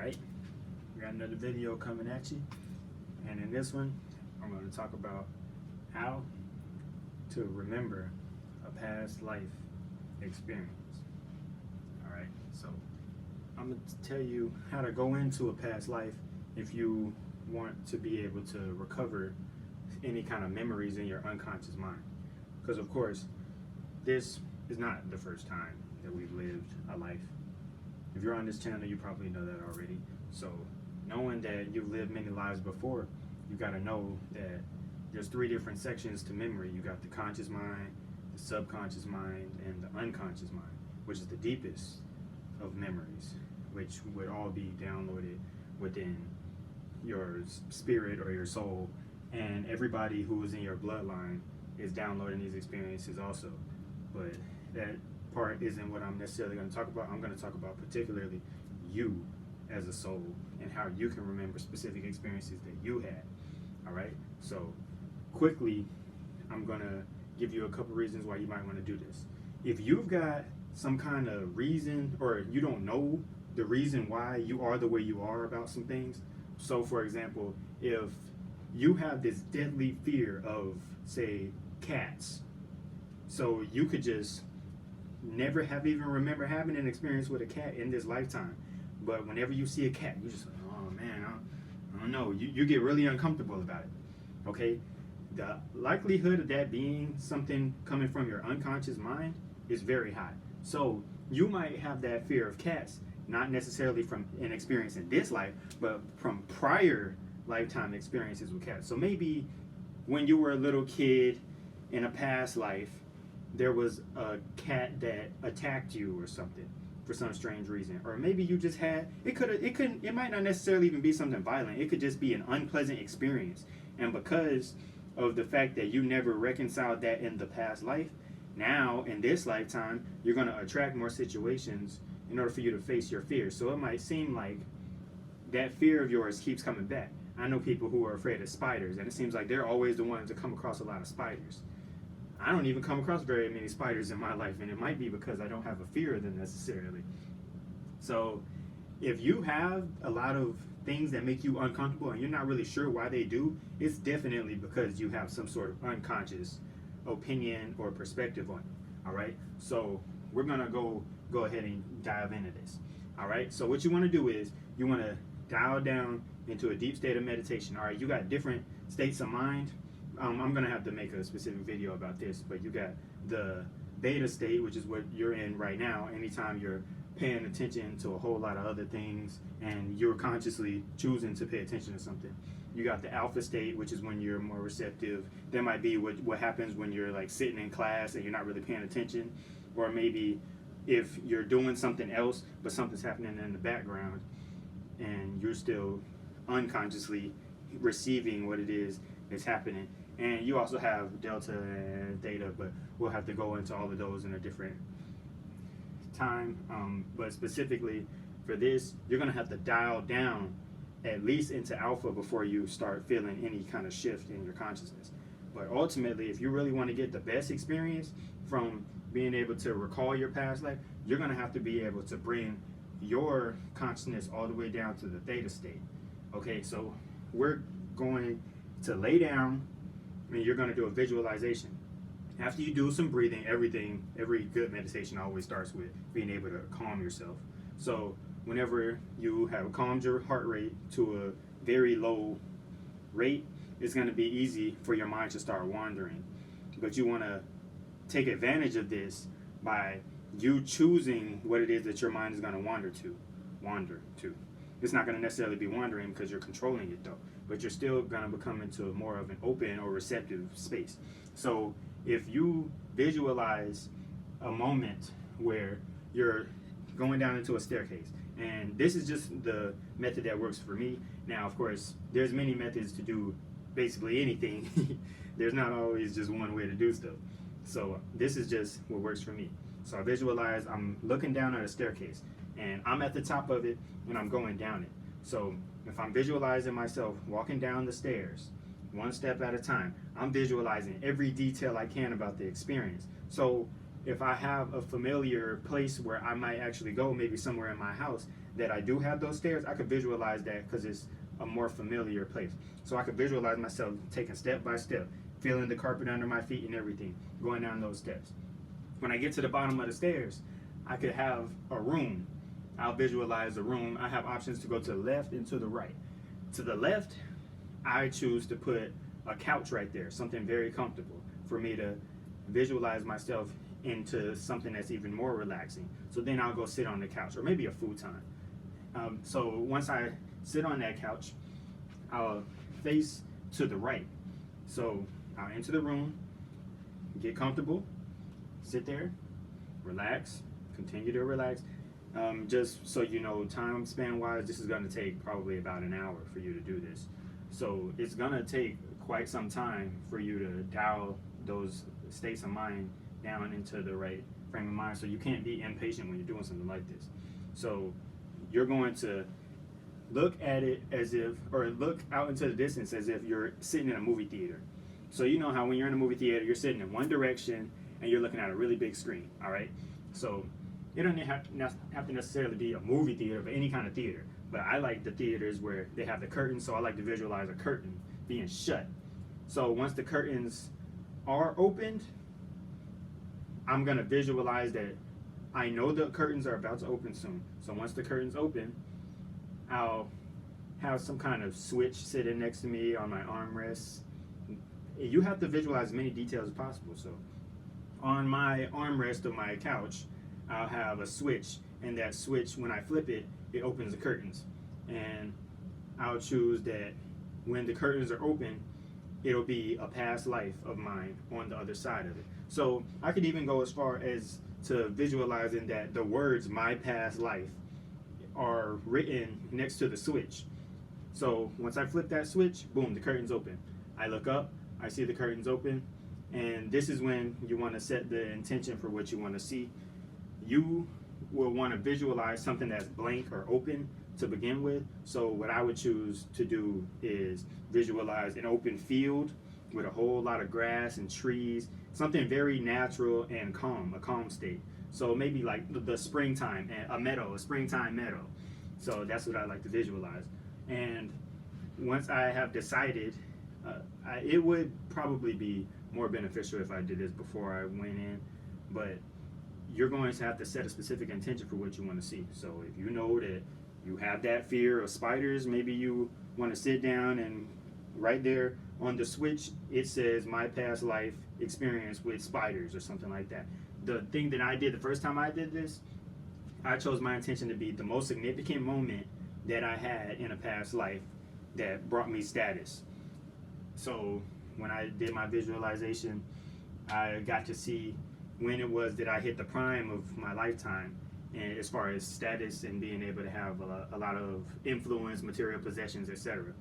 Alright, we got another video coming at you, and in this one I'm going to talk about how to remember a past life experience. Alright, so I'm going to tell you how to go into a past life if you want to be able to recover any kind of memories in your unconscious mind. Because of course, this is not the first time that we've lived a life. If you're on this channel, you probably know that already. So knowing that you've lived many lives before, you got to know that there's 3 different sections to memory. You got the conscious mind, the subconscious mind, and the unconscious mind, which is the deepest of memories, which would all be downloaded within your spirit or your soul. And everybody who is in your bloodline is downloading these experiences also. But that part isn't what I'm necessarily going to talk about. I'm going to talk about particularly you as a soul and how you can remember specific experiences that you had. All right, so quickly I'm going to give you a couple reasons why you might want to do this. If you've got some kind of reason, or you don't know the reason why you are the way you are about some things. So for example, if you have this deadly fear of, say, cats, so you could just never have even remember having an experience with a cat in this lifetime, but whenever you see a cat, you just like, oh man, I don't know, you get really uncomfortable about it. Okay, the likelihood of that being something coming from your unconscious mind is very high. So you might have that fear of cats, not necessarily from an experience in this life, but from prior lifetime experiences with cats. So maybe when you were a little kid in a past life, there was a cat that attacked you or something for some strange reason, or maybe you just had it might not necessarily even be something violent. It could just be an unpleasant experience, and because of the fact that you never reconciled that in the past life, now in this lifetime you're going to attract more situations in order for you to face your fears. So it might seem like that fear of yours keeps coming back. I know people who are afraid of spiders, and it seems like they're always the ones to come across a lot of spiders. I don't even come across very many spiders in my life, and it might be because I don't have a fear of them necessarily. So if you have a lot of things that make you uncomfortable and you're not really sure why they do, it's definitely because you have some sort of unconscious opinion or perspective on it. All right, so we're gonna go ahead and dive into this. All right, so what you want to do is you want to dial down into a deep state of meditation. All right, you got different states of mind. I'm gonna have to make a specific video about this, but you got the beta state, which is what you're in right now. Anytime you're paying attention to a whole lot of other things and you're consciously choosing to pay attention to something. You got the alpha state, which is when you're more receptive. That might be what happens when you're like sitting in class and you're not really paying attention, or maybe if you're doing something else but something's happening in the background and you're still unconsciously receiving what it is that's happening. And you also have delta and theta, but we'll have to go into all of those in a different time. But specifically for this, you're gonna have to dial down at least into alpha before you start feeling any kind of shift in your consciousness. But ultimately, if you really want to get the best experience from being able to recall your past life, you're gonna have to be able to bring your consciousness all the way down to the theta state. Okay, so we're going to lay down and you're going to do a visualization. After you do some breathing, every good meditation always starts with being able to calm yourself. So whenever you have calmed your heart rate to a very low rate, it's going to be easy for your mind to start wandering. But you want to take advantage of this by you choosing what it is that your mind is going to wander to. It's not going to necessarily be wandering because you're controlling it though, but you're still going to become into more of an open or receptive space. So if you visualize a moment where you're going down into a staircase, and this is just the method that works for me. Now, of course, there's many methods to do basically anything. There's not always just one way to do stuff. So this is just what works for me. So I visualize I'm looking down at a staircase and I'm at the top of it and I'm going down it. So if I'm visualizing myself walking down the stairs, one step at a time, I'm visualizing every detail I can about the experience. So if I have a familiar place where I might actually go, maybe somewhere in my house that I do have those stairs, I could visualize that because it's a more familiar place. So I could visualize myself taking step by step, feeling the carpet under my feet and everything, going down those steps. When I get to the bottom of the stairs, I could have a room. I'll visualize a room. I have options to go to the left and to the right. To the left, I choose to put a couch right there, something very comfortable for me to visualize myself into something that's even more relaxing. So then I'll go sit on the couch, or maybe a futon. So once I sit on that couch, I'll face to the right. So I'll enter the room, get comfortable, sit there, relax, continue to relax. Just so you know, time span wise, this is going to take probably about an hour for you to do this. So it's going to take quite some time for you to dial those states of mind down into the right frame of mind. So you can't be impatient when you're doing something like this. So you're going to look at it as if, or look out into the distance as if you're sitting in a movie theater. So you know how when you're in a movie theater, you're sitting in one direction and you're looking at a really big screen, all right? So it doesn't have to necessarily be a movie theater, but any kind of theater. But I like the theaters where they have the curtains, so I like to visualize a curtain being shut. So once the curtains are opened, I'm gonna visualize that I know the curtains are about to open soon. So once the curtains open, I'll have some kind of switch sitting next to me on my armrest. You have to visualize as many details as possible. So on my armrest of my couch, I'll have a switch, and that switch, when I flip it, it opens the curtains. And I'll choose that when the curtains are open, it'll be a past life of mine on the other side of it. So I could even go as far as to visualizing that the words "my past life" are written next to the switch. So once I flip that switch, boom, the curtains open. I look up, I see the curtains open, and this is when you want to set the intention for what you want to see. You will want to visualize something that's blank or open to begin with. So what I would choose to do is visualize an open field with a whole lot of grass and trees, something very natural and calm, a calm state. So maybe like the springtime, a meadow, a springtime meadow. So that's what I like to visualize. And once I have decided, it would probably be more beneficial if I did this before I went in, but you're going to have to set a specific intention for what you want to see. So if you know that you have that fear of spiders, maybe you want to sit down and right there on the switch, it says "my past life experience with spiders" or something like that. The thing that I did the first time I did this, I chose my intention to be the most significant moment that I had in a past life that brought me status. So when I did my visualization, I got to see when it was that I hit the prime of my lifetime, and as far as status and being able to have a lot of influence, material possessions, etc.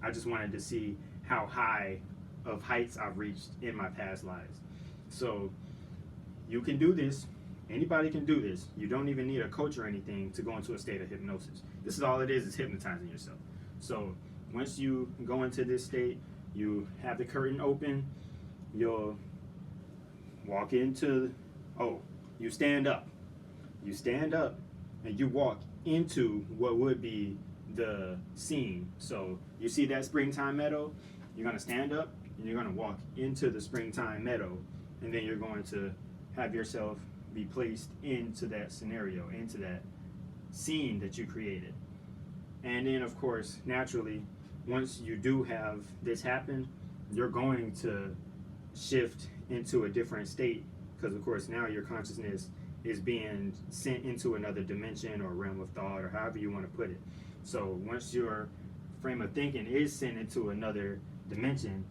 I just wanted to see how high of heights I've reached in my past lives. So you can do this. Anybody can do this. You don't even need a coach or anything to go into a state of hypnosis. This is all it is hypnotizing yourself. So once you go into this state, you have the curtain open, you'll walk into, you stand up. You stand up and you walk into what would be the scene. So you see that springtime meadow, you're going to stand up and you're going to walk into the springtime meadow, and then you're going to have yourself be placed into that scenario, into that scene that you created. And then of course, naturally, once you do have this happen, you're going to shift into a different state, because of course now your consciousness is being sent into another dimension or realm of thought, or however you want to put it. So once your frame of thinking is sent into another dimension,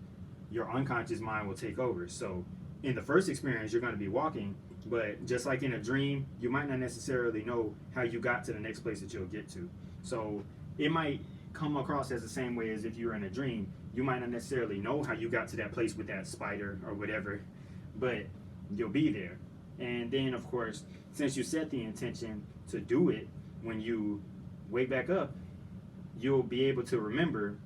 your unconscious mind will take over. So in the first experience, you're going to be walking, but just like in a dream, you might not necessarily know how you got to the next place that you'll get to. So it might come across as the same way as if you were in a dream. You might not necessarily know how you got to that place with that spider or whatever, but you'll be there. And then of course, since you set the intention to do it, when you wake back up, you'll be able to remember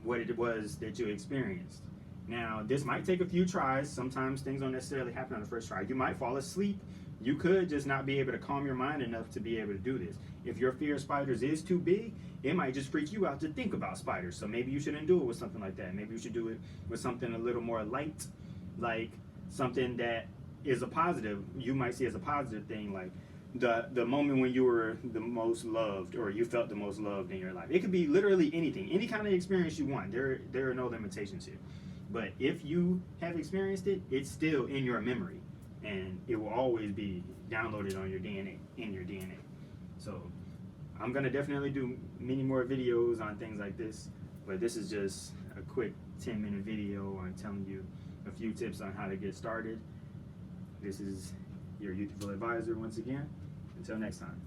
what it was that you experienced. Now, this might take a few tries. Sometimes things don't necessarily happen on the first try. You might fall asleep. You could just not be able to calm your mind enough to be able to do this. If your fear of spiders is too big, it might just freak you out to think about spiders. So maybe you shouldn't do it with something like that. Maybe you should do it with something a little more light, like something that is a positive. You might see as a positive thing, like the moment when you were the most loved, or you felt the most loved in your life. It could be literally anything, any kind of experience you want. There are no limitations here. But if you have experienced it, it's still in your memory, and it will always be downloaded on your DNA, in your DNA. So I'm gonna definitely do many more videos on things like this, but this is just a quick 10-minute video on telling you a few tips on how to get started. This is your youthful advisor once again. Until next time.